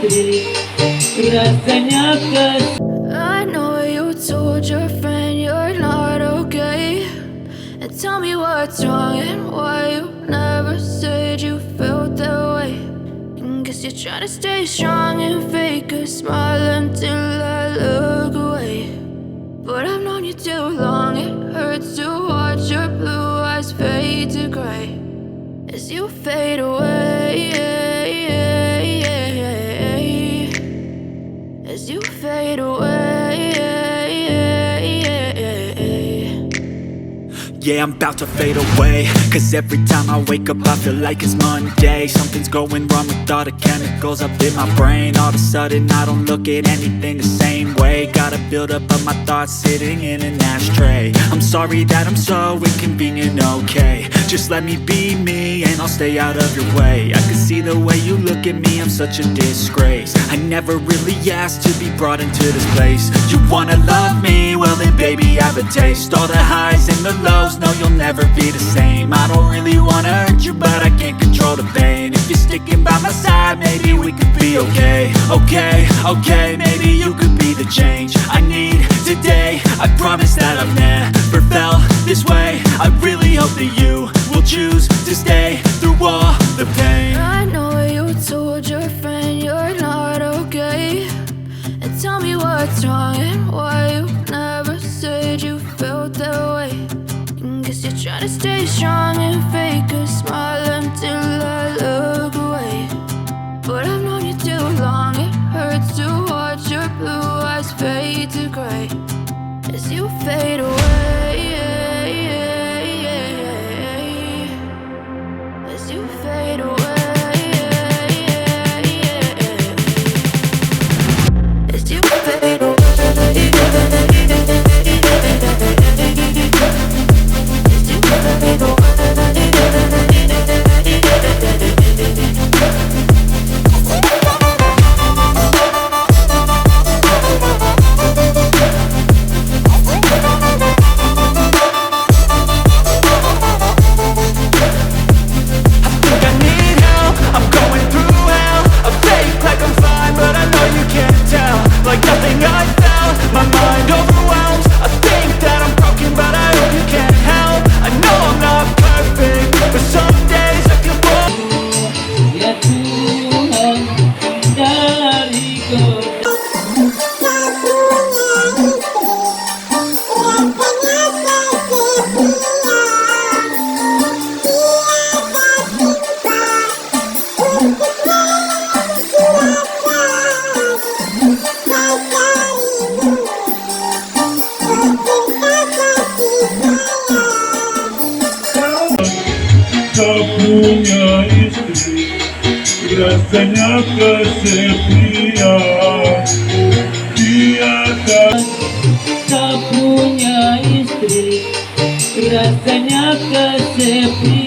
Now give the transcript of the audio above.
istri, rasanya I know you told your friend you're not okay, and tell me what's wrong and why you never said you felt that way. And guess you're trying to stay strong and fake a smile until I look away. But I've known you too long, it hurts to watch your blue eyes fade to gray as you fade away, as you fade away. Yeah, I'm about to fade away, cause every time I wake up I feel like it's Monday. Something's going wrong with all the chemicals up in my brain. All of a sudden I don't look at anything the same way. Gotta build up of my thoughts sitting in an ashtray. I'm sorry that I'm so inconvenient, okay. Just let me be me and I'll stay out of your way. I can see the way you look at me, I'm such a disgrace. I never really asked to be brought into this place. You wanna love me? Well then baby I have a taste. All the highs and the lows, no you'll never be the same. I don't really wanna hurt you but I can't control the pain. If you're sticking by my side maybe we could be okay. Okay, maybe you could be the change I need today. I promise that I've never felt this way. I really hope that you will choose to stay through all the pain. I know you told your friend you're not okay, and tell me what's wrong and why you never said you felt that way. And guess you're trying to stay strong and fake a smile until I look away. But I've known you too long, it hurts to watch your blue eyes fade to gray as you fade away, as you fade away, as you fade away. tak punya istri, rasanya kesepian. Dia tak punya istri, rasanya kesepian.